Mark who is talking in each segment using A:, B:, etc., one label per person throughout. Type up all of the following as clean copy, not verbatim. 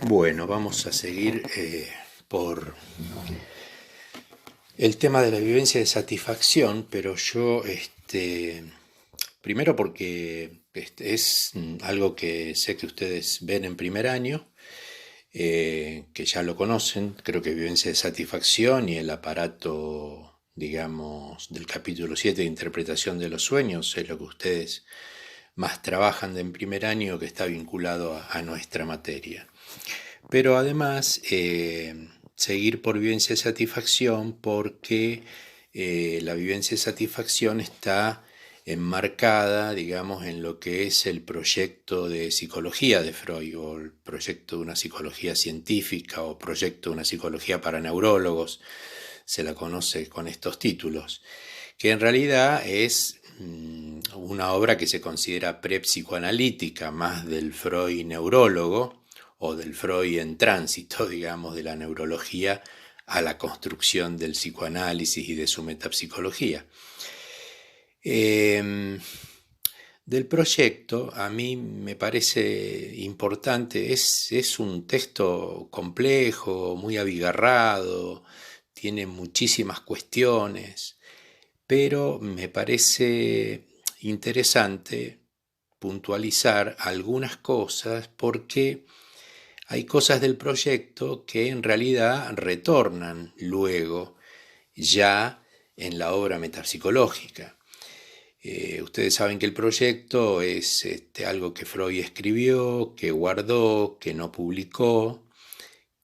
A: Bueno, vamos a seguir por el tema de la vivencia de satisfacción, pero yo, primero porque es algo que sé que ustedes ven en primer año, que ya lo conocen, creo que vivencia de satisfacción y el aparato, digamos, del capítulo 7 de interpretación de los sueños es lo que ustedes más trabajan de en primer año, que está vinculado a nuestra materia. Pero además, seguir por vivencia de satisfacción porque la vivencia de satisfacción está enmarcada, digamos, en lo que es el proyecto de psicología de Freud, o el proyecto de una psicología científica, o proyecto de una psicología para neurólogos, se la conoce con estos títulos, que en realidad es una obra que se considera prepsicoanalítica, más del Freud neurólogo, o del Freud en tránsito, digamos, de la neurología a la construcción del psicoanálisis y de su metapsicología. Del proyecto, a mí me parece importante, es un texto complejo, muy abigarrado, tiene muchísimas cuestiones, pero me parece interesante puntualizar algunas cosas porque hay cosas del proyecto que en realidad retornan luego ya en la obra metapsicológica. Ustedes saben que el proyecto es algo que Freud escribió, que guardó, que no publicó,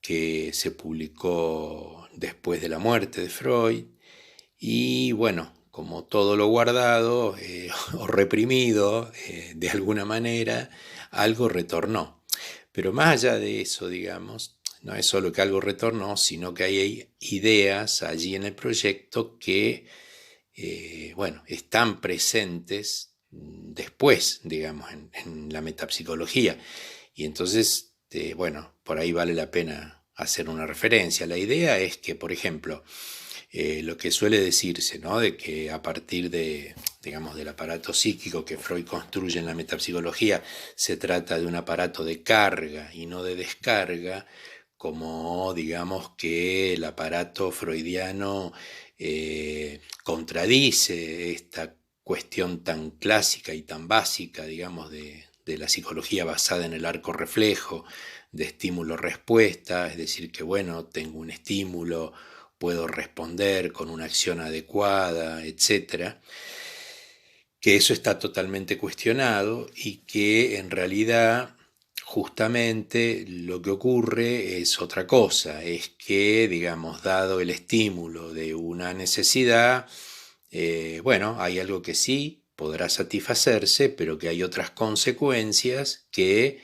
A: que se publicó después de la muerte de Freud. Y bueno, como todo lo guardado o reprimido de alguna manera, algo retornó. Pero más allá de eso, digamos, no es solo que algo retornó, sino que hay ideas allí en el proyecto que, bueno, están presentes después, digamos, en la metapsicología. Y entonces, bueno, por ahí vale la pena hacer una referencia. La idea es que, por ejemplo, lo que suele decirse, ¿no? De que a partir de, digamos, del aparato psíquico que Freud construye en la metapsicología, se trata de un aparato de carga y no de descarga, como digamos que el aparato freudiano contradice esta cuestión tan clásica y tan básica, digamos, de la psicología basada en el arco reflejo, de estímulo-respuesta, es decir, que bueno, tengo un estímulo, puedo responder con una acción adecuada, etcétera, que eso está totalmente cuestionado y que en realidad justamente lo que ocurre es otra cosa, es que, digamos, dado el estímulo de una necesidad, bueno, hay algo que sí podrá satisfacerse, pero que hay otras consecuencias que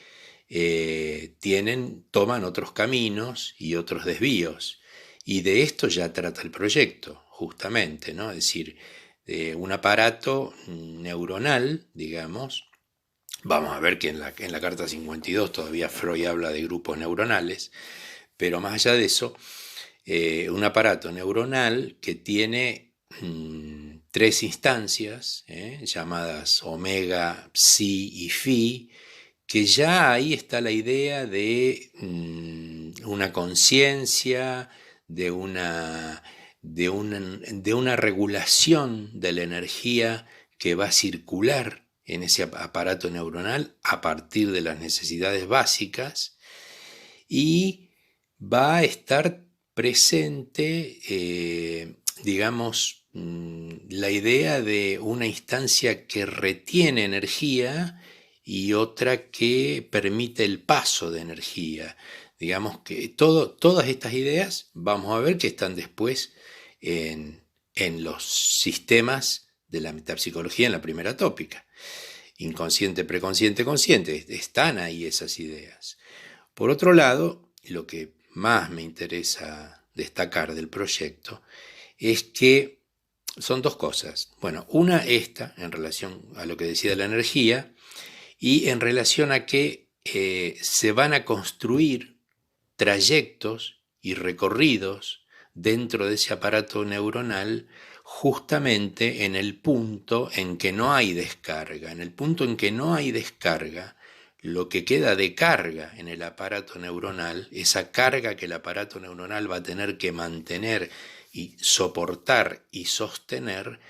A: toman otros caminos y otros desvíos. Y de esto ya trata el proyecto, justamente, ¿no? Es decir, un aparato neuronal, digamos. Vamos a ver que en la carta 52 todavía Freud habla de grupos neuronales, pero más allá de eso, un aparato neuronal que tiene tres instancias, llamadas omega, psi y phi, que ya ahí está la idea de una conciencia, de una regulación de la energía que va a circular en ese aparato neuronal a partir de las necesidades básicas y va a estar presente, digamos, la idea de una instancia que retiene energía y otra que permite el paso de energía. Digamos que todas estas ideas vamos a ver que están después en los sistemas de la metapsicología en la primera tópica. Inconsciente, preconsciente, consciente. Están ahí esas ideas. Por otro lado, lo que más me interesa destacar del proyecto es que son dos cosas. Bueno, una esta en relación a lo que decía de la energía y en relación a que se van a construir trayectos y recorridos dentro de ese aparato neuronal justamente en el punto en que no hay descarga. En el punto en que no hay descarga, lo que queda de carga en el aparato neuronal, esa carga que el aparato neuronal va a tener que mantener y soportar y sostener,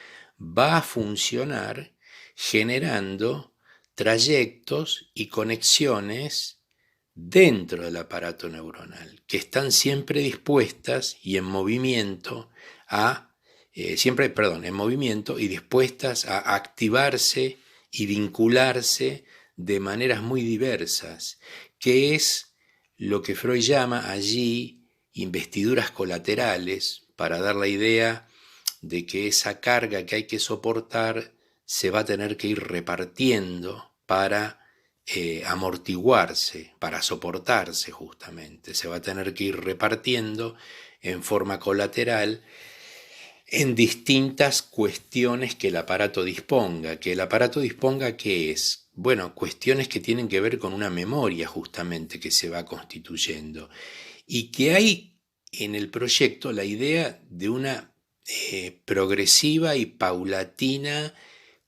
A: va a funcionar generando trayectos y conexiones dentro del aparato neuronal, que están siempre dispuestas y en movimiento en movimiento y dispuestas a activarse y vincularse de maneras muy diversas, que es lo que Freud llama allí investiduras colaterales, para dar la idea de que esa carga que hay que soportar se va a tener que ir repartiendo para amortiguarse, para soportarse justamente, se va a tener que ir repartiendo en forma colateral en distintas cuestiones que el aparato disponga. Que el aparato disponga, ¿qué es? Bueno, cuestiones que tienen que ver con una memoria justamente que se va constituyendo, y que hay en el proyecto la idea de una progresiva y paulatina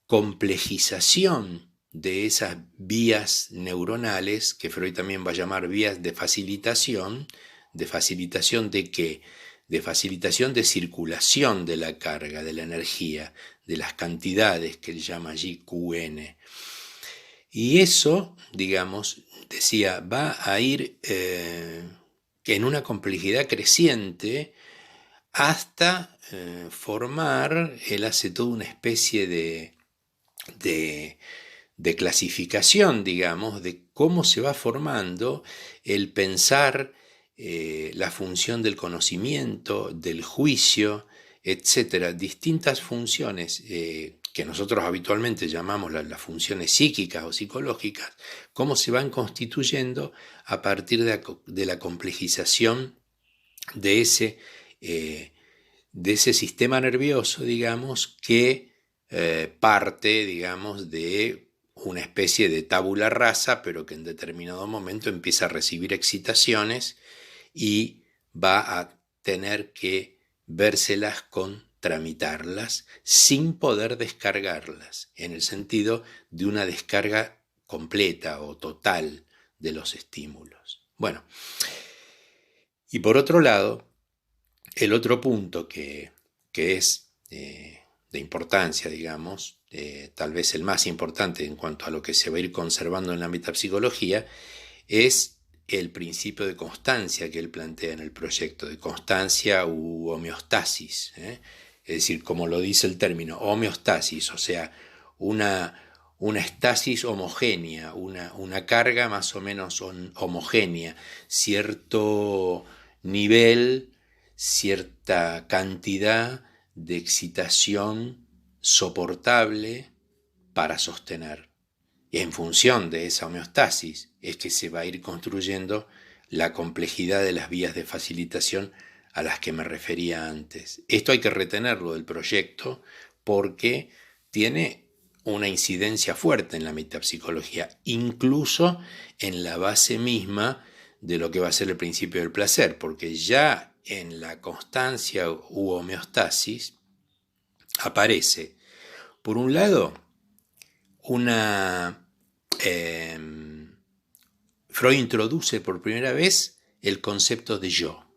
A: complejización de esas vías neuronales, que Freud también va a llamar vías de facilitación. ¿De facilitación de qué? De facilitación de circulación de la carga, de la energía, de las cantidades que él llama allí QN. Y eso, digamos, decía, va a ir en una complejidad creciente hasta formar, él hace toda una especie de clasificación, digamos, de cómo se va formando el pensar, la función del conocimiento, del juicio, etcétera, distintas funciones que nosotros habitualmente llamamos las funciones psíquicas o psicológicas, cómo se van constituyendo a partir de la complejización de ese sistema nervioso, digamos, que parte, digamos, de una especie de tabula rasa, pero que en determinado momento empieza a recibir excitaciones y va a tener que vérselas con tramitarlas sin poder descargarlas, en el sentido de una descarga completa o total de los estímulos. Bueno, y por otro lado, el otro punto que es de importancia, digamos, tal vez el más importante en cuanto a lo que se va a ir conservando en la metapsicología, es el principio de constancia que él plantea en el proyecto, de constancia u homeostasis, es decir, como lo dice el término, homeostasis, o sea, una estasis homogénea, una carga más o menos homogénea, cierto nivel, cierta cantidad de excitación soportable para sostener. Y en función de esa homeostasis es que se va a ir construyendo la complejidad de las vías de facilitación a las que me refería antes. Esto hay que retenerlo del proyecto porque tiene una incidencia fuerte en la metapsicología, incluso en la base misma de lo que va a ser el principio del placer, porque ya en la constancia u homeostasis aparece, por un lado, Freud introduce por primera vez el concepto de yo,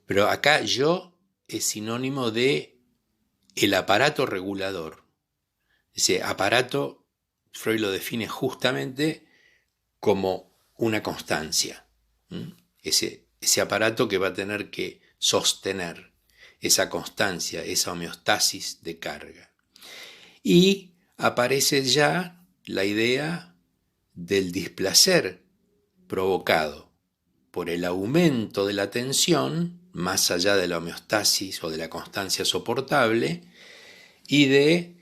A: pero acá yo es sinónimo de el aparato regulador. Ese aparato Freud lo define justamente como una constancia, ese aparato que va a tener que sostener esa constancia, esa homeostasis de carga. Y aparece ya la idea del displacer provocado por el aumento de la tensión, más allá de la homeostasis o de la constancia soportable, y de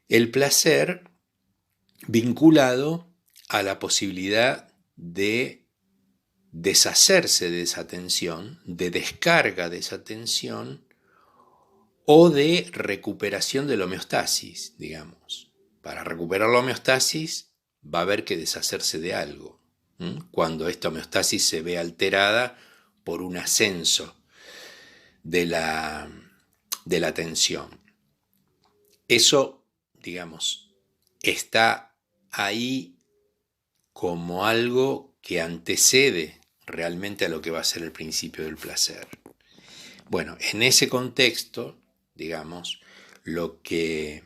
A: el placer vinculado a la posibilidad de deshacerse de esa tensión, de descarga de esa tensión o de recuperación de la homeostasis, digamos. Para recuperar la homeostasis va a haber que deshacerse de algo, cuando esta homeostasis se ve alterada por un ascenso de la tensión. Eso, digamos, está ahí como algo que antecede realmente a lo que va a ser el principio del placer. Bueno, en ese contexto, digamos, lo que,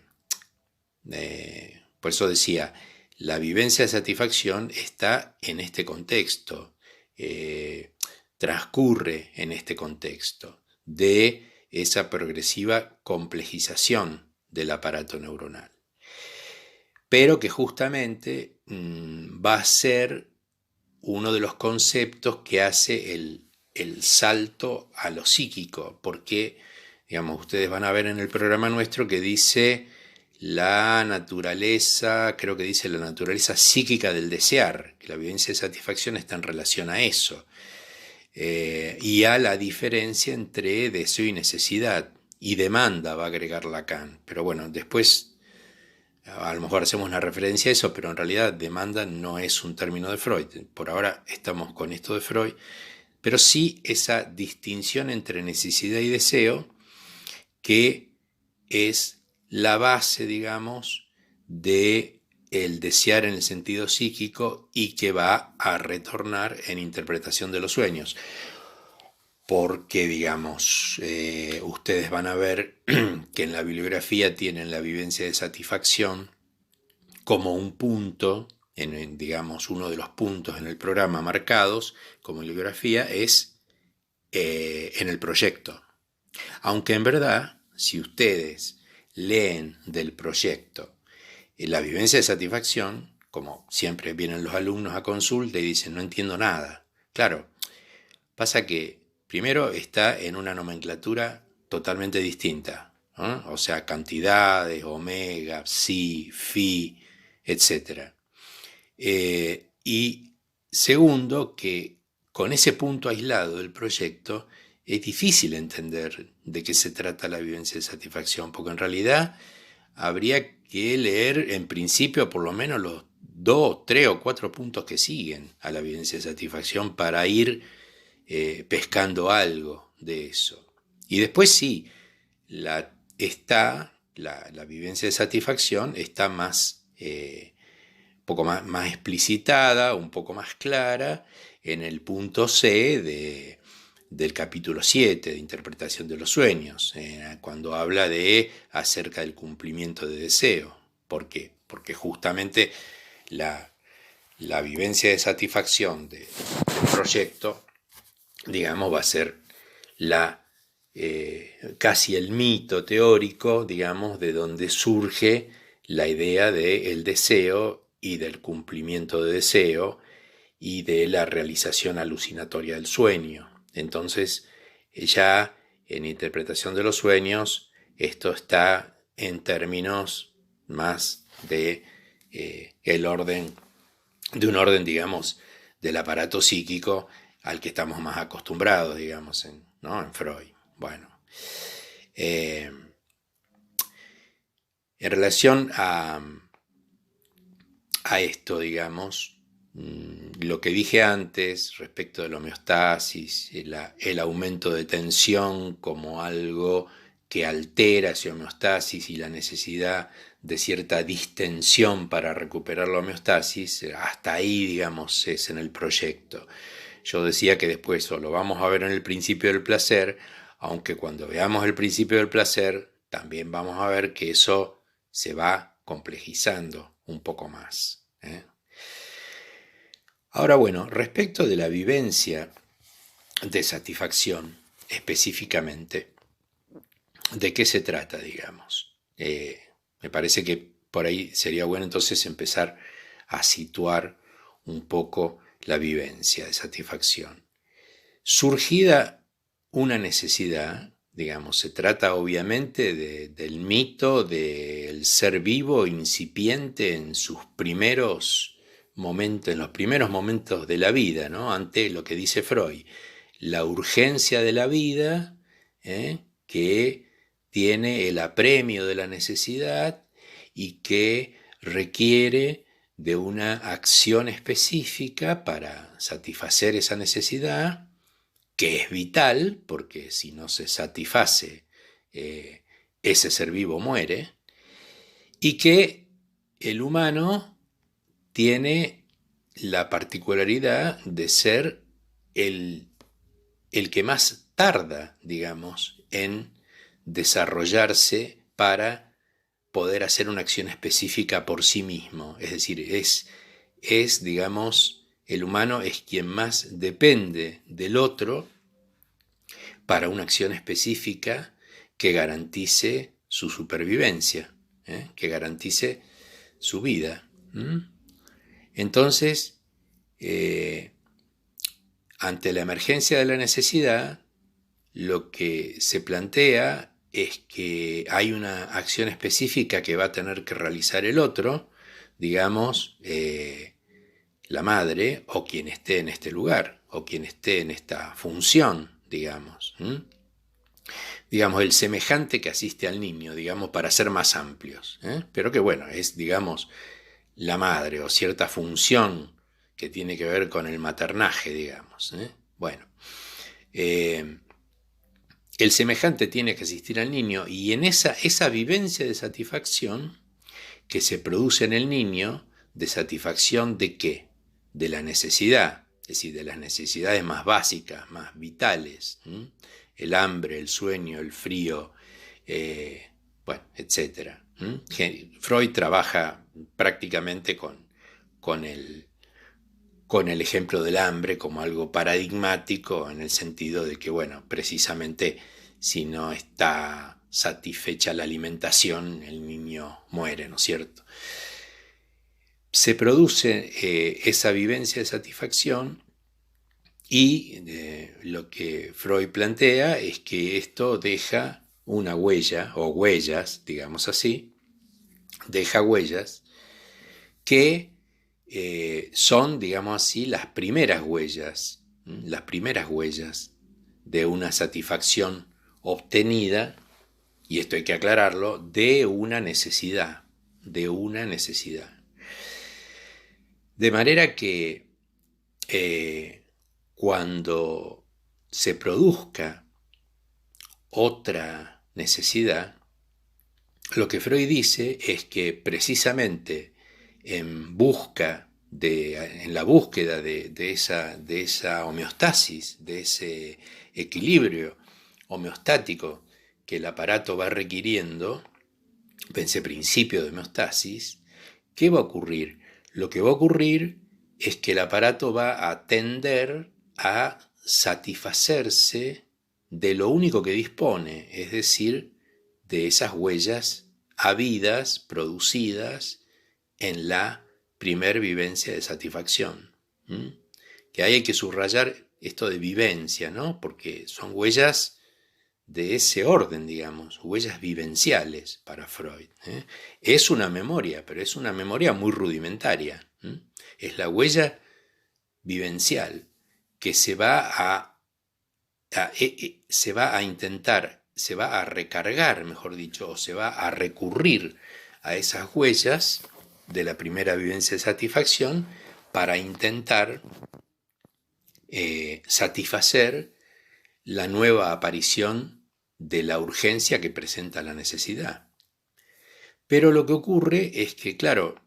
A: por eso decía, la vivencia de satisfacción está en este contexto, transcurre en este contexto de esa progresiva complejización del aparato neuronal, pero que justamente va a ser uno de los conceptos que hace el salto a lo psíquico, porque, digamos, ustedes van a ver en el programa nuestro que dice la naturaleza, creo que dice la naturaleza psíquica del desear, que la vivencia de satisfacción está en relación a eso, y a la diferencia entre deseo y necesidad, y demanda, va a agregar Lacan, pero bueno, después a lo mejor hacemos una referencia a eso, pero en realidad demanda no es un término de Freud. Por ahora estamos con esto de Freud, pero sí esa distinción entre necesidad y deseo, que es la base, digamos, de el desear en el sentido psíquico y que va a retornar en interpretación de los sueños. Porque, digamos, ustedes van a ver que en la bibliografía tienen la vivencia de satisfacción como un punto, digamos, uno de los puntos en el programa marcados como bibliografía es en el proyecto. Aunque en verdad, si ustedes leen del proyecto la vivencia de satisfacción, como siempre vienen los alumnos a consulta y dicen no entiendo nada. Claro, pasa que primero está en una nomenclatura totalmente distinta, ¿no? O sea, cantidades, omega, psi, phi, etc. Y segundo, que con ese punto aislado del proyecto es difícil entender de qué se trata la vivencia de satisfacción, porque en realidad habría que leer en principio por lo menos los 2, 3 o 4 puntos que siguen a la vivencia de satisfacción para ir pescando algo de eso. Y después sí, la vivencia de satisfacción está más, un poco más explicitada, un poco más clara en el punto C del capítulo 7 de interpretación de los sueños, cuando habla de acerca del cumplimiento de deseo. ¿Por qué? Porque justamente la vivencia de satisfacción del proyecto, digamos, va a ser casi el mito teórico, digamos, de donde surge la idea del deseo y del cumplimiento de deseo y de la realización alucinatoria del sueño. Entonces, ya en interpretación de los sueños, esto está en términos más de el orden, de un orden, digamos, del aparato psíquico al que estamos más acostumbrados, digamos, ¿no? En Freud. Bueno, en relación a esto, digamos, lo que dije antes respecto de la homeostasis, el aumento de tensión como algo que altera esa homeostasis y la necesidad de cierta distensión para recuperar la homeostasis, hasta ahí, digamos, es en el proyecto. Yo decía que después lo vamos a ver en el principio del placer, aunque cuando veamos el principio del placer, también vamos a ver que eso se va complejizando un poco más. Ahora, bueno, respecto de la vivencia de satisfacción, específicamente, ¿de qué se trata, digamos? Me parece que por ahí sería bueno entonces empezar a situar un poco la vivencia de satisfacción. Surgida una necesidad, digamos, se trata obviamente del mito del ser vivo incipiente en sus primeros momentos, en los primeros momentos de la vida, ¿no? Ante lo que dice Freud, la urgencia de la vida, que tiene el apremio de la necesidad y que requiere de una acción específica para satisfacer esa necesidad, que es vital, porque si no se satisface, ese ser vivo muere, y que el humano tiene la particularidad de ser el que más tarda, digamos, en desarrollarse para poder hacer una acción específica por sí mismo. Es decir, digamos, el humano es quien más depende del otro para una acción específica que garantice su supervivencia, que garantice su vida. Entonces, ante la emergencia de la necesidad, lo que se plantea es que hay una acción específica que va a tener que realizar el otro, digamos, la madre o quien esté en este lugar, o quien esté en esta función, digamos. Digamos, el semejante que asiste al niño, digamos, para ser más amplios. Pero que bueno, es, digamos, la madre o cierta función que tiene que ver con el maternaje, digamos. Bueno, el semejante tiene que asistir al niño y en esa vivencia de satisfacción que se produce en el niño, de satisfacción de qué? De la necesidad, es decir, de las necesidades más básicas, más vitales, el hambre, el sueño, el frío, bueno, etc. Freud trabaja prácticamente con el ejemplo del hambre como algo paradigmático en el sentido de que, bueno, precisamente si no está satisfecha la alimentación, el niño muere, ¿no es cierto? Se produce esa vivencia de satisfacción y lo que Freud plantea es que esto deja una huella, o huellas, digamos así, deja huellas que son, digamos así, las primeras huellas de una satisfacción obtenida, y esto hay que aclararlo, de una necesidad. De manera que cuando se produzca otra necesidad, lo que Freud dice es que precisamente en la búsqueda de esa homeostasis, de ese equilibrio homeostático que el aparato va requiriendo, ese principio de homeostasis, ¿qué va a ocurrir? Lo que va a ocurrir es que el aparato va a tender a satisfacerse de lo único que dispone, es decir, de esas huellas habidas, producidas en la primer vivencia de satisfacción. Que ahí hay que subrayar esto de vivencia, ¿no? Porque son huellas de ese orden, digamos, huellas vivenciales para Freud. Es una memoria, pero es una memoria muy rudimentaria. Es la huella vivencial que se va a recargar, mejor dicho, o se va a recurrir a esas huellas de la primera vivencia de satisfacción para intentar satisfacer la nueva aparición de la urgencia que presenta la necesidad. Pero lo que ocurre es que, claro,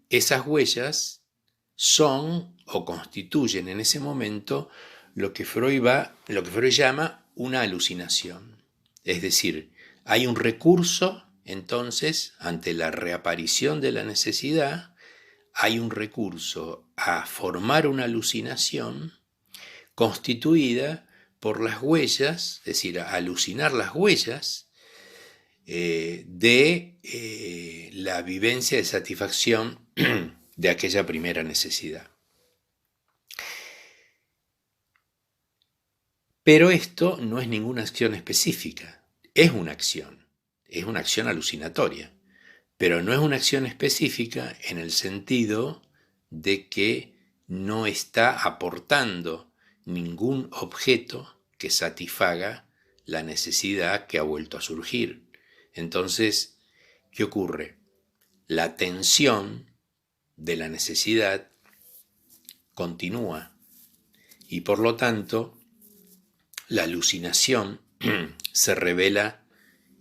A: esas huellas son o constituyen en ese momento lo que Freud llama una alucinación. Es decir, hay un recurso, entonces, ante la reaparición de la necesidad, hay un recurso a formar una alucinación constituida por las huellas, es decir, a alucinar las huellas de la vivencia de satisfacción de aquella primera necesidad. Pero esto no es ninguna acción específica, es una acción alucinatoria, pero no es una acción específica en el sentido de que no está aportando ningún objeto que satisfaga la necesidad que ha vuelto a surgir. Entonces, ¿qué ocurre? La tensión de la necesidad continúa y por lo tanto la alucinación se revela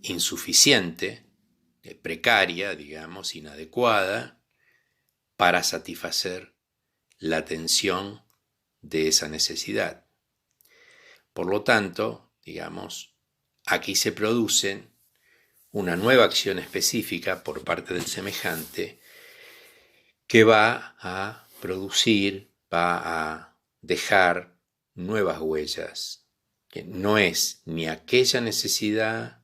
A: insuficiente, precaria, digamos, inadecuada para satisfacer la tensión de esa necesidad. Por lo tanto, digamos, aquí se produce una nueva acción específica por parte del semejante que va a producir, va a dejar nuevas huellas, que no es ni aquella necesidad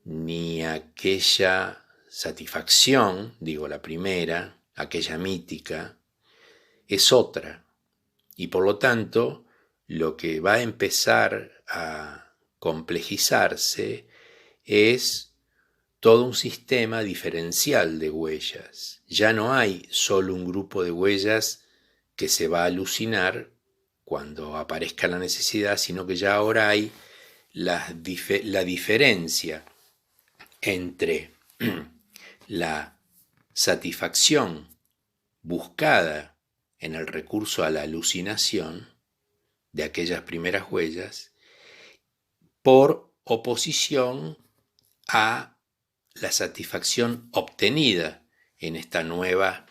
A: ni aquella satisfacción, digo la primera, aquella mítica, es otra. Y por lo tanto, lo que va a empezar a complejizarse es todo un sistema diferencial de huellas. Ya no hay solo un grupo de huellas que se va a alucinar cuando aparezca la necesidad, sino que ya ahora hay la diferencia entre la satisfacción buscada en el recurso a la alucinación de aquellas primeras huellas por oposición a la satisfacción obtenida en esta nueva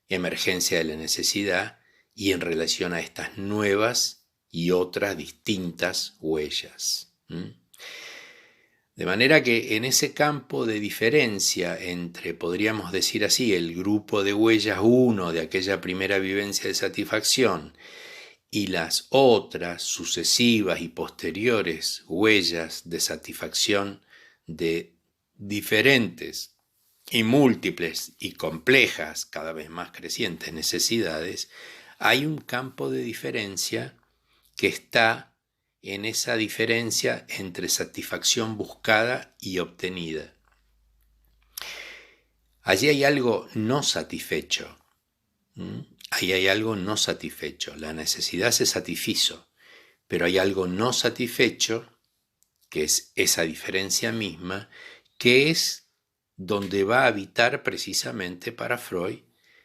A: emergencia de la necesidad y en relación a estas nuevas y otras distintas huellas. De manera que en ese campo de diferencia entre, podríamos decir así, el grupo de huellas 1 de aquella primera vivencia de satisfacción y las otras sucesivas y posteriores huellas de satisfacción de diferentes y múltiples y complejas, cada vez más crecientes necesidades, hay un campo de diferencia que está en esa diferencia entre satisfacción buscada y obtenida. Allí hay algo no satisfecho. Ahí hay algo no satisfecho. La necesidad se satisfizo, pero hay algo no satisfecho, que es esa diferencia misma, que es donde va a habitar precisamente para Freud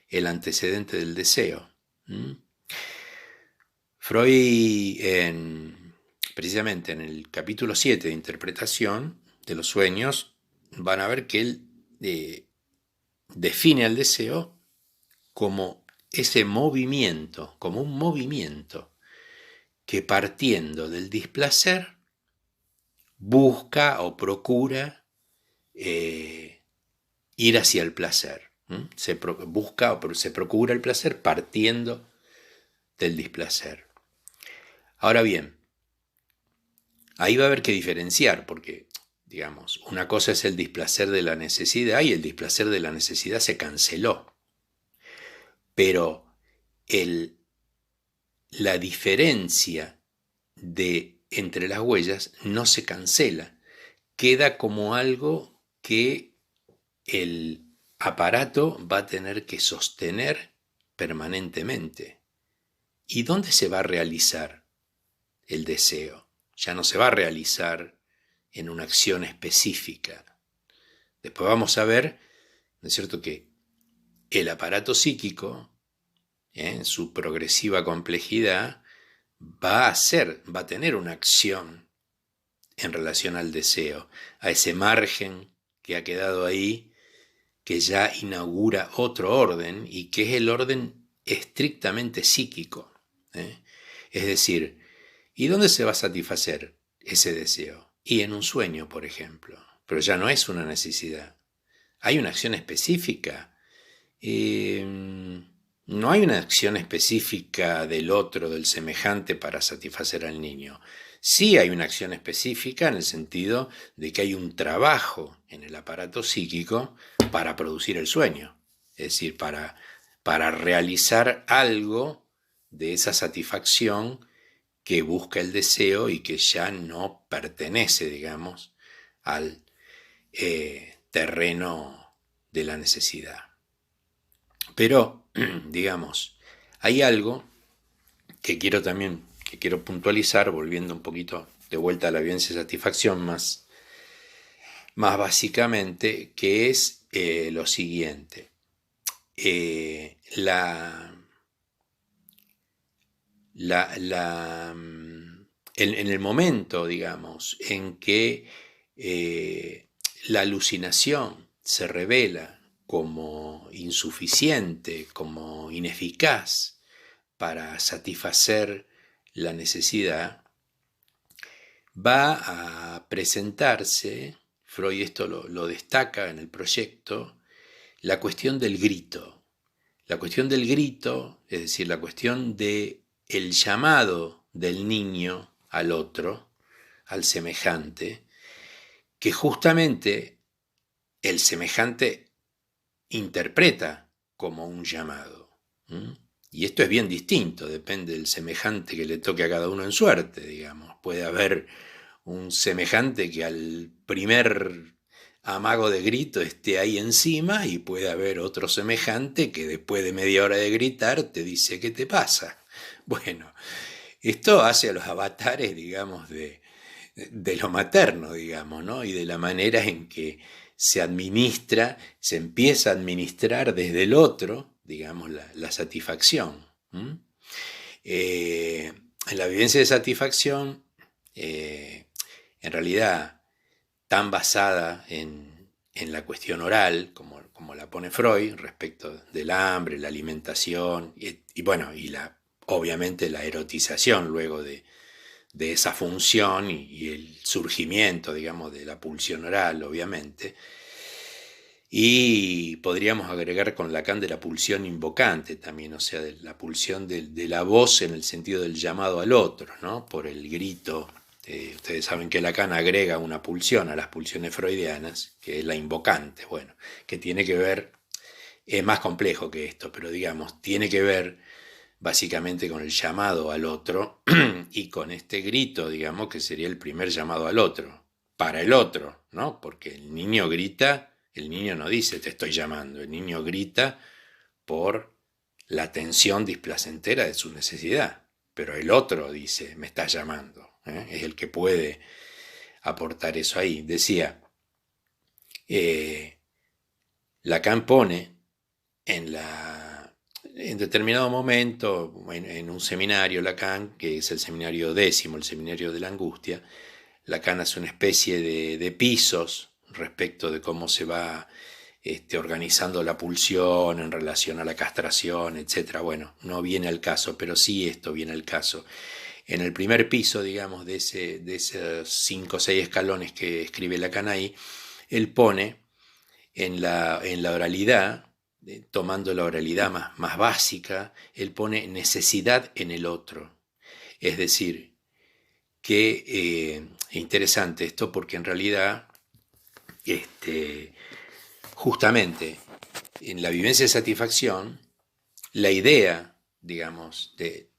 A: el antecedente del deseo. Freud, precisamente en el capítulo 7 de interpretación de los sueños, van a ver que él define al deseo como ese movimiento, como un movimiento que partiendo del displacer busca o procura ir hacia el placer. Busca o se procura el placer partiendo del displacer. Ahora bien, ahí va a haber que diferenciar, porque, digamos, una cosa es el displacer de la necesidad y el displacer de la necesidad se canceló. Pero la diferencia entre las huellas no se cancela, queda como algo que el aparato va a tener que sostener permanentemente. ¿Y dónde se va a realizar el deseo? Ya no se va a realizar en una acción específica. Después vamos a ver, ¿no es cierto?, que el aparato psíquico, en su progresiva complejidad, va a tener una acción en relación al deseo, a ese margen que ha quedado ahí, que ya inaugura otro orden y que es el orden estrictamente psíquico. Es decir, ¿y dónde se va a satisfacer ese deseo? Y en un sueño, por ejemplo, pero ya no es una necesidad. Hay una acción específica. No hay una acción específica del otro, del semejante, para satisfacer al niño. Sí hay una acción específica en el sentido de que hay un trabajo en el aparato psíquico para producir el sueño, es decir, para realizar algo de esa satisfacción que busca el deseo y que ya no pertenece, digamos, al terreno de la necesidad. Pero, digamos, hay algo que quiero puntualizar, volviendo un poquito de vuelta a la vivencia de satisfacción más básicamente, que es lo siguiente. En el momento, digamos, en que la alucinación se revela como insuficiente, como ineficaz para satisfacer la necesidad, va a presentarse, Freud esto lo destaca en el proyecto, la cuestión del grito. La cuestión del grito, es decir, la cuestión de el llamado del niño al otro, al semejante, que justamente el semejante interpreta como un llamado. ¿Mm? Y esto es bien distinto, depende del semejante que le toque a cada uno en suerte, digamos. Puede haber un semejante que al primer amago de grito esté ahí encima y puede haber otro semejante que después de media hora de gritar te dice ¿qué te pasa? Bueno, esto hace a los avatares, digamos, de lo materno, digamos, ¿no? Y de la manera en que se administra, se empieza a administrar desde el otro, digamos, la satisfacción. En la vivencia de satisfacción, en realidad, tan basada en la cuestión oral, como la pone Freud, respecto del hambre, la alimentación, y bueno, obviamente la erotización luego de esa función y el surgimiento, digamos, de la pulsión oral, obviamente. Y podríamos agregar con Lacan de la pulsión invocante también, o sea, de la pulsión de la voz en el sentido del llamado al otro, ¿no? Por el grito. Ustedes saben que Lacan agrega una pulsión a las pulsiones freudianas, que es la invocante, bueno, que tiene que ver, es más complejo que esto, pero digamos, tiene que ver básicamente con el llamado al otro y con este grito, digamos, que sería el primer llamado al otro, para el otro, ¿no? Porque el niño grita, el niño no dice te estoy llamando, el niño grita por la tensión displacentera de su necesidad, pero el otro dice me estás llamando, ¿eh? Es el que puede aportar eso ahí. Decía, Lacan pone en determinado momento, en un seminario Lacan, que es el seminario 10, el seminario de la angustia, Lacan hace una especie de pisos respecto de cómo se va organizando la pulsión en relación a la castración, etc. Bueno, no viene al caso, pero sí esto viene al caso. En el primer piso, digamos, de esos 5 o 6 escalones que escribe Lacan ahí, él pone en la oralidad, tomando la oralidad más básica, él pone necesidad en el otro. Es decir, que es interesante esto porque en realidad, justamente en la vivencia de satisfacción, la idea, digamos, de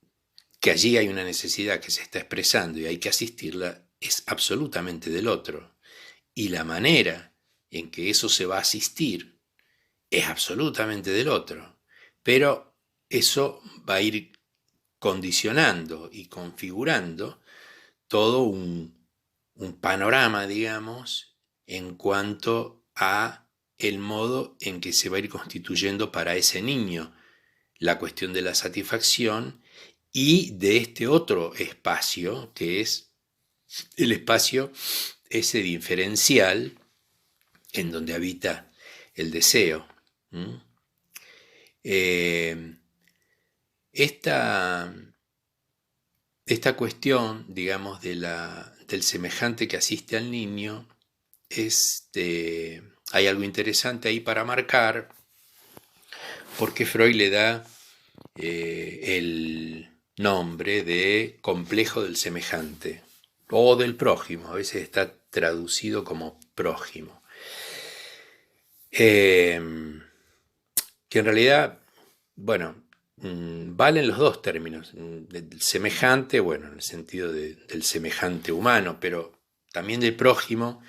A: que allí hay una necesidad que se está expresando y hay que asistirla, es absolutamente del otro. Y la manera en que eso se va a asistir es absolutamente del otro. Pero eso va a ir condicionando y configurando todo un panorama, digamos, en cuanto a el modo en que se va a ir constituyendo para ese niño la cuestión de la satisfacción y de este otro espacio, que es el espacio ese diferencial en donde habita el deseo. Esta cuestión, digamos, del semejante que asiste al niño, hay algo interesante ahí para marcar, porque Freud le da el nombre de complejo del semejante o del prójimo, a veces está traducido como prójimo, que en realidad, bueno, valen los dos términos, del semejante, bueno, en el sentido del semejante humano, pero también del prójimo,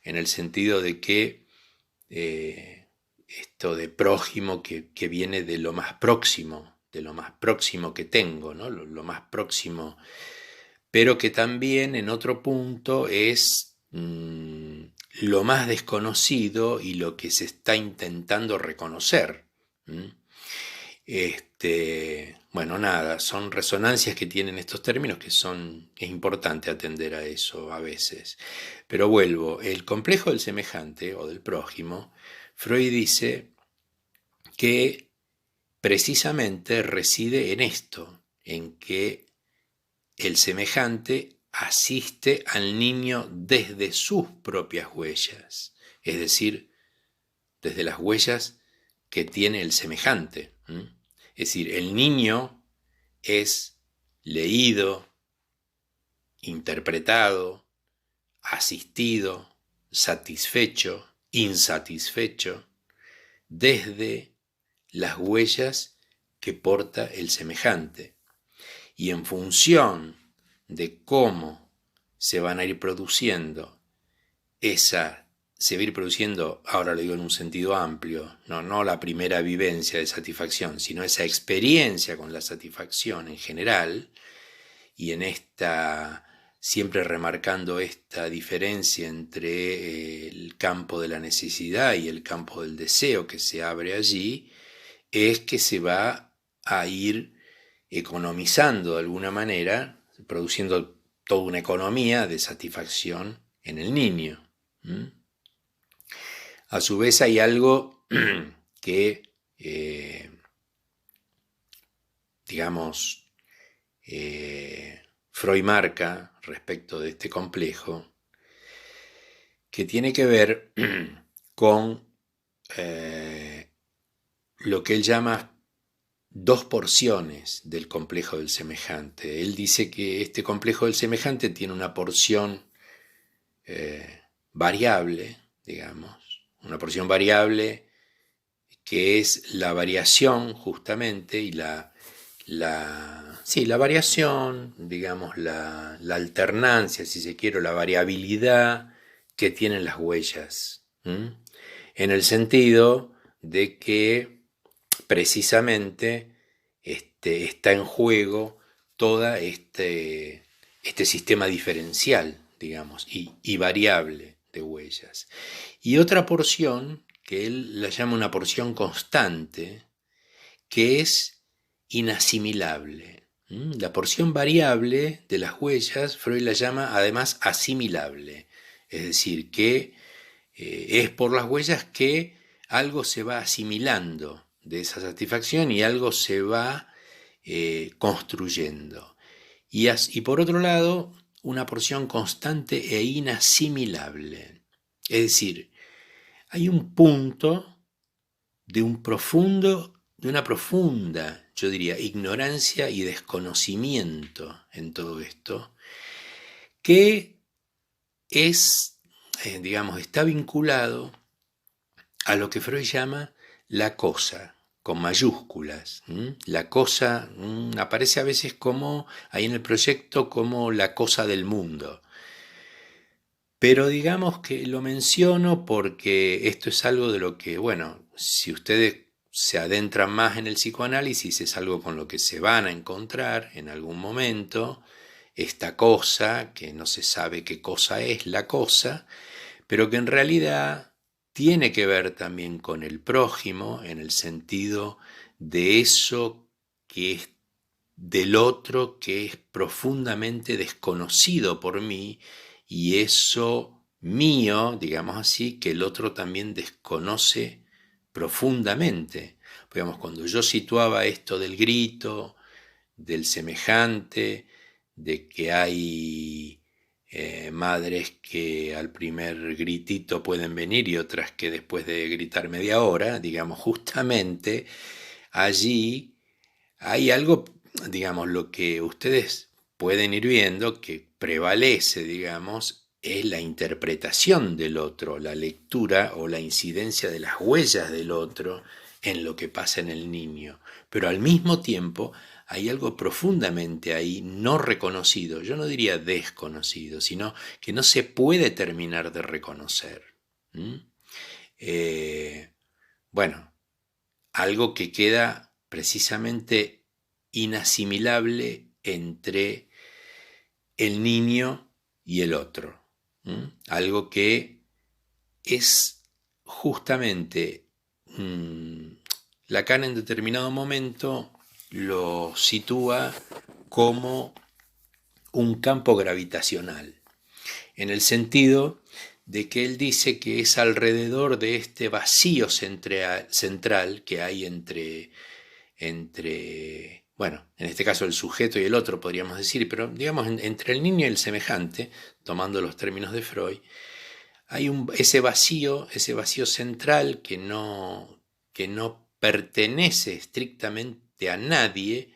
A: en el sentido de que esto de prójimo que viene de lo más próximo que tengo, ¿no? Lo más próximo, pero que también en otro punto es lo más desconocido y lo que se está intentando reconocer. Bueno, nada, son resonancias que tienen estos términos que es importante atender a eso a veces. Pero vuelvo, el complejo del semejante o del prójimo, Freud dice que precisamente reside en esto, en que el semejante asiste al niño desde sus propias huellas, es decir, desde las huellas que tiene el semejante. Es decir, el niño es leído, interpretado, asistido, satisfecho, insatisfecho, desde las huellas que porta el semejante. Y en función de cómo se van a ir produciendo se va a ir produciendo, ahora lo digo en un sentido amplio, no la primera vivencia de satisfacción, sino esa experiencia con la satisfacción en general, y en esta, siempre remarcando esta diferencia entre el campo de la necesidad y el campo del deseo que se abre allí, es que se va a ir economizando de alguna manera, produciendo toda una economía de satisfacción en el niño. A su vez hay algo que, digamos, Freud marca respecto de este complejo, que tiene que ver con lo que él llama dos porciones del complejo del semejante. Él dice que este complejo del semejante tiene una porción variable, digamos, una porción variable que es la variación justamente y la variación, digamos, la alternancia, si se quiere, la variabilidad que tienen las huellas, en el sentido de que precisamente está en juego todo este sistema diferencial, digamos, y variable de huellas. Y otra porción, que él la llama una porción constante, que es inasimilable. La porción variable de las huellas, Freud la llama además asimilable, es decir, que es por las huellas que algo se va asimilando de esa satisfacción y algo se va construyendo. Y por otro lado, una porción constante e inasimilable. Es decir, hay un punto de una profunda, yo diría, ignorancia y desconocimiento en todo esto, que es, digamos, está vinculado a lo que Freud llama la cosa, con mayúsculas. La cosa aparece a veces como, ahí en el proyecto, como la cosa del mundo. Pero digamos que lo menciono porque esto es algo de lo que, bueno, si ustedes se adentran más en el psicoanálisis, es algo con lo que se van a encontrar en algún momento, esta cosa, que no se sabe qué cosa es la cosa, pero que en realidad tiene que ver también con el prójimo, en el sentido de eso que es del otro, que es profundamente desconocido por mí, y eso mío, digamos así, que el otro también desconoce profundamente. Digamos, cuando yo situaba esto del grito, del semejante, de que hay madres que al primer gritito pueden venir y otras que después de gritar media hora, digamos, justamente allí hay algo, digamos, lo que ustedes pueden ir viendo que prevalece, digamos, es la interpretación del otro, la lectura o la incidencia de las huellas del otro en lo que pasa en el niño. Pero al mismo tiempo hay algo profundamente ahí no reconocido, yo no diría desconocido, sino que no se puede terminar de reconocer. Bueno, algo que queda precisamente inasimilable entre el niño y el otro. Algo que es justamente, Lacan en determinado momento lo sitúa como un campo gravitacional, en el sentido de que él dice que es alrededor de este vacío central que hay bueno, en este caso el sujeto y el otro podríamos decir, pero digamos entre el niño y el semejante, tomando los términos de Freud, hay ese vacío central que no pertenece estrictamente a nadie,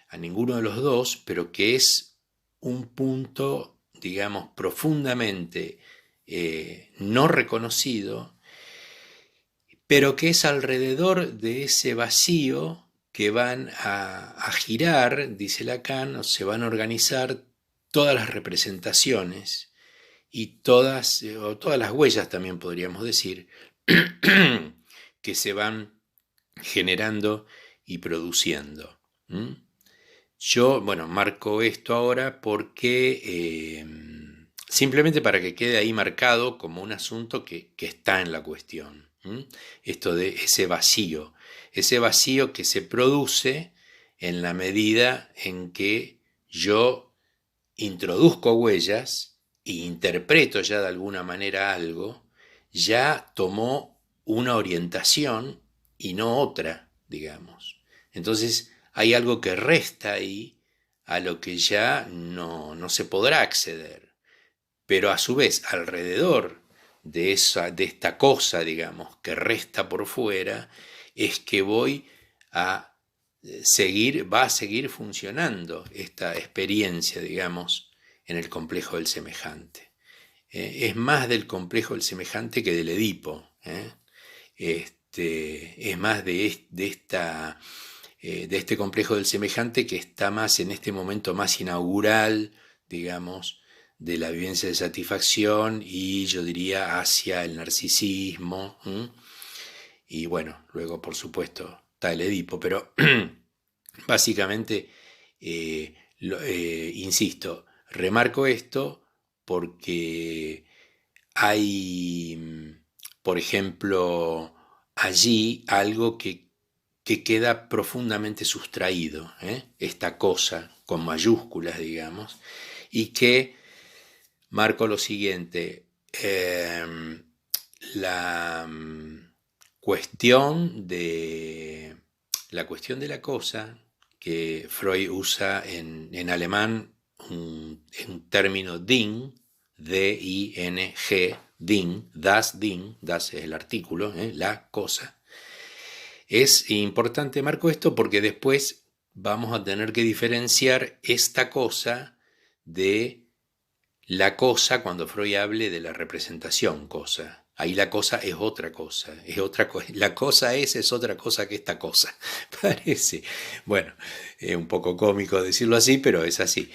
A: a ninguno de los dos, pero que es un punto, digamos, profundamente no reconocido, pero que es alrededor de ese vacío que van a girar, dice Lacan, o se van a organizar todas las representaciones y o todas las huellas también podríamos decir, que se van generando y produciendo. Yo, bueno, marco esto ahora porque simplemente para que quede ahí marcado como un asunto que está en la cuestión. Esto de ese vacío que se produce en la medida en que yo introduzco huellas e interpreto ya de alguna manera algo, ya tomó una orientación y no otra, digamos. Entonces hay algo que resta ahí a lo que ya no se podrá acceder. Pero a su vez, alrededor de esta cosa, digamos, que resta por fuera, es que va a seguir funcionando esta experiencia, digamos, en el complejo del semejante. Es más del complejo del semejante que del Edipo. Es más de este complejo del semejante que está más en este momento más inaugural, digamos, de la vivencia de satisfacción y yo diría hacia el narcisismo. Y bueno, luego por supuesto está el Edipo, pero básicamente, insisto, remarco esto porque hay, por ejemplo, allí algo que queda profundamente sustraído, esta cosa con mayúsculas, digamos, y que marco lo siguiente, la cuestión de la cosa, que Freud usa en alemán un término Ding, D-I-N-G, Ding, das es el artículo, la cosa. Es importante, marco esto, porque después vamos a tener que diferenciar esta cosa de la cosa cuando Freud hable de la representación cosa. Ahí la cosa es otra cosa, la cosa es otra cosa que esta cosa. Parece, bueno, es un poco cómico decirlo así, pero es así.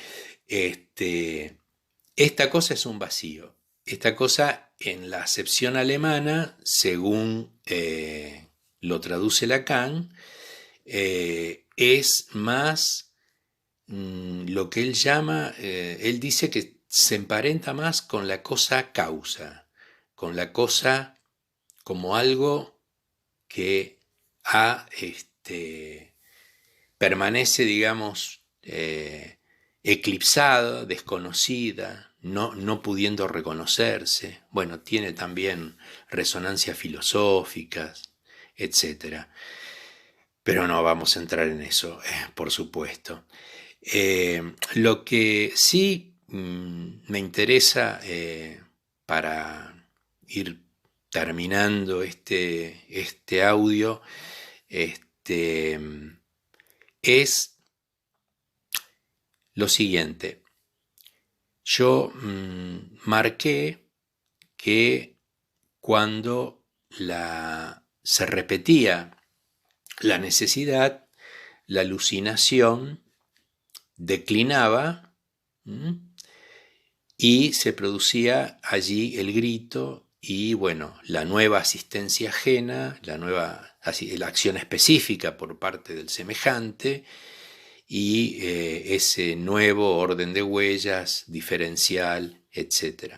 A: Esta cosa es un vacío. Esta cosa en la acepción alemana, según lo traduce Lacan, es más lo que él llama, él dice que se emparenta más con la cosa causa, con la cosa como algo que permanece, digamos, eclipsada, desconocida, no pudiendo reconocerse. Bueno, tiene también resonancias filosóficas, etc. Pero no vamos a entrar en eso, por supuesto. Lo que sí me interesa para ir terminando este audio es lo siguiente. Yo marqué que cuando se repetía la necesidad, la alucinación declinaba y se producía allí el grito y bueno, la nueva asistencia ajena, la acción específica por parte del semejante y ese nuevo orden de huellas diferencial, etc.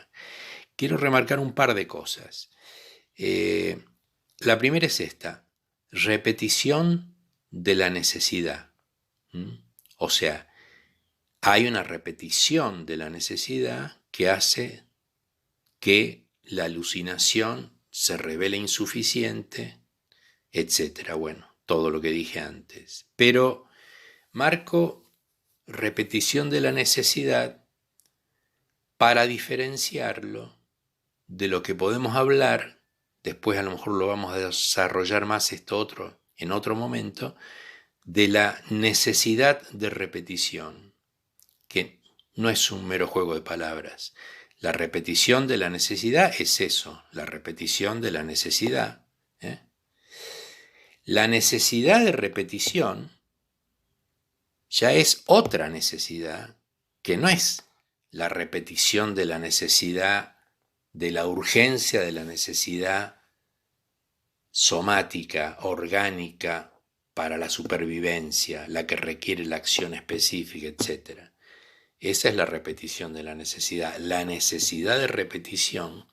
A: Quiero remarcar un par de cosas. La primera es esta, repetición de la necesidad. O sea, hay una repetición de la necesidad que hace que la alucinación se revela insuficiente, etcétera. Bueno, todo lo que dije antes. Pero marco repetición de la necesidad para diferenciarlo de lo que podemos hablar, después a lo mejor lo vamos a desarrollar más esto otro en otro momento, de la necesidad de repetición, que no es un mero juego de palabras. La repetición de la necesidad es eso, la repetición de la necesidad. La necesidad de repetición ya es otra necesidad, que no es la repetición de la necesidad, de la urgencia de la necesidad somática, orgánica, para la supervivencia, la que requiere la acción específica, etc. Esa es la repetición de la necesidad. La necesidad de repetición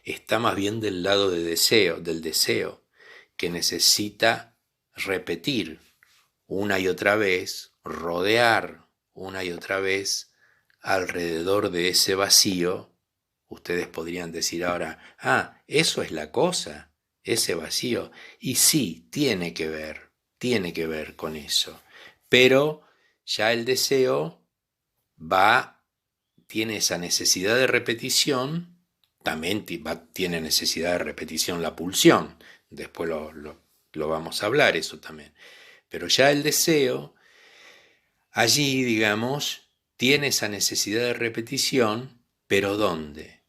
A: está más bien del lado del deseo, que necesita repetir una y otra vez, rodear una y otra vez alrededor de ese vacío. Ustedes podrían decir ahora, eso es la cosa, ese vacío. Y sí, tiene que ver con eso. Pero ya el deseo tiene esa necesidad de repetición, también tiene necesidad de repetición la pulsión. Después lo vamos a hablar eso también. Pero ya el deseo, allí, digamos, tiene esa necesidad de repetición, pero ¿dónde?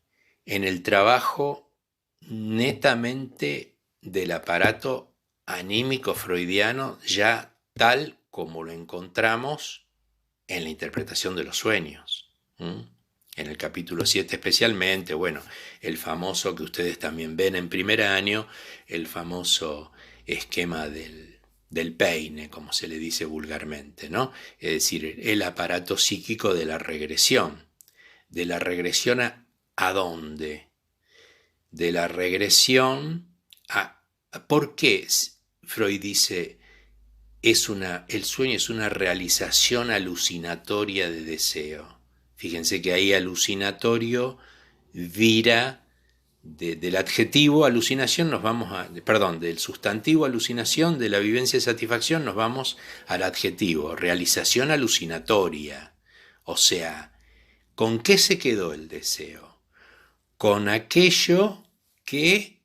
A: En el trabajo netamente del aparato anímico freudiano, ya tal como lo encontramos en la interpretación de los sueños. En el capítulo 7 especialmente, bueno, el famoso que ustedes también ven en primer año, el famoso esquema del peine, como se le dice vulgarmente, ¿no? Es decir, el aparato psíquico de la regresión. ¿De la regresión a dónde? De la regresión a... ¿Por qué Freud dice el sueño es una realización alucinatoria de deseo? Fíjense que ahí alucinatorio vira del adjetivo alucinación nos vamos del sustantivo alucinación, de la vivencia de satisfacción nos vamos al adjetivo, realización alucinatoria. O sea, ¿con qué se quedó el deseo? Con aquello que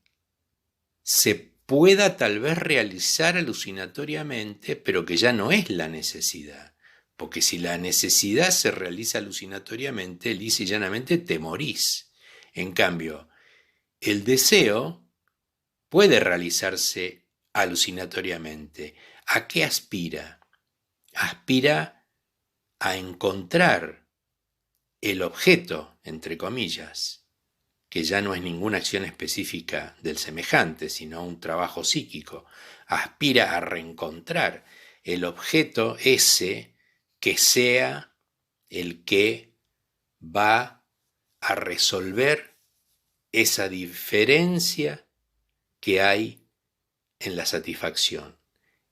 A: se pueda tal vez realizar alucinatoriamente, pero que ya no es la necesidad. Porque si la necesidad se realiza alucinatoriamente, lisa y llanamente te morís. En cambio, el deseo puede realizarse alucinatoriamente. ¿A qué aspira? Aspira a encontrar el objeto, entre comillas, que ya no es ninguna acción específica del semejante, sino un trabajo psíquico. Aspira a reencontrar el objeto ese que sea el que va a resolver esa diferencia que hay en la satisfacción.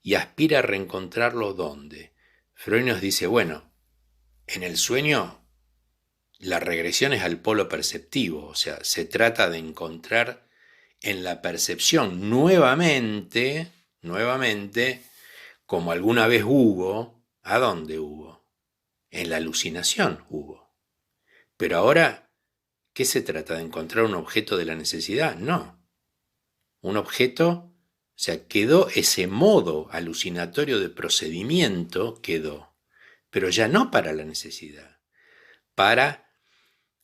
A: Y aspira a reencontrarlo ¿dónde? Freud nos dice, bueno, en el sueño la regresión es al polo perceptivo, o sea, se trata de encontrar en la percepción nuevamente, como alguna vez hubo, ¿a dónde hubo? En la alucinación hubo. Pero ahora, ¿qué se trata? ¿De encontrar un objeto de la necesidad? No. Un objeto, o sea, quedó ese modo alucinatorio de procedimiento, quedó, pero ya no para la necesidad, para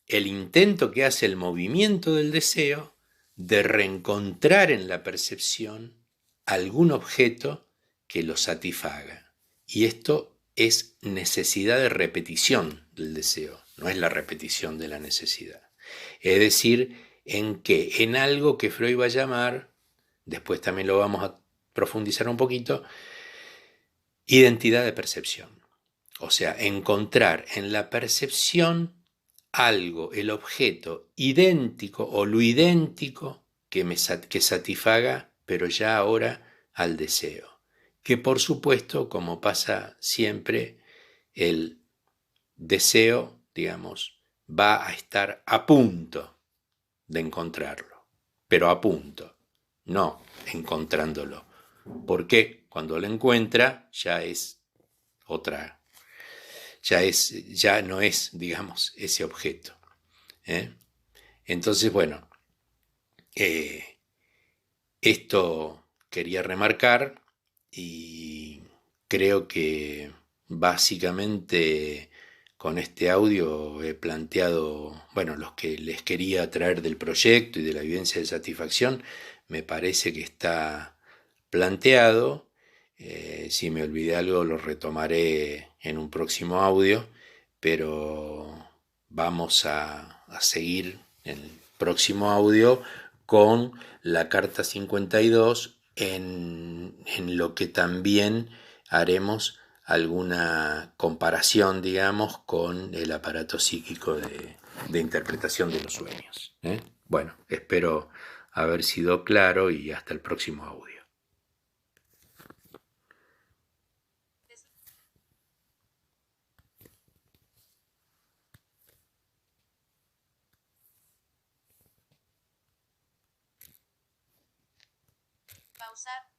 A: el intento que hace el movimiento del deseo de reencontrar en la percepción algún objeto que lo satisfaga. Y esto es necesidad de repetición del deseo, no es la repetición de la necesidad. Es decir, en algo que Freud va a llamar, después también lo vamos a profundizar un poquito, identidad de percepción. O sea, encontrar en la percepción algo, el objeto idéntico o lo idéntico que satisfaga, pero ya ahora al deseo. Que por supuesto, como pasa siempre, el deseo, digamos, va a estar a punto de encontrarlo, pero a punto, no encontrándolo, porque cuando lo encuentra ya es otra, ya no es, digamos, ese objeto. ¿Eh? Entonces, bueno, eh, esto quería remarcar y creo que básicamente con este audio he planteado, bueno, los que les quería traer del proyecto y de la evidencia de satisfacción, me parece que está planteado. Si me olvidé algo lo retomaré en un próximo audio, pero vamos a seguir en el próximo audio con la carta 52 en lo que también haremos alguna comparación, digamos, con el aparato psíquico de interpretación de los sueños. ¿Eh? Bueno, espero haber sido claro y hasta el próximo audio.
B: Pausar.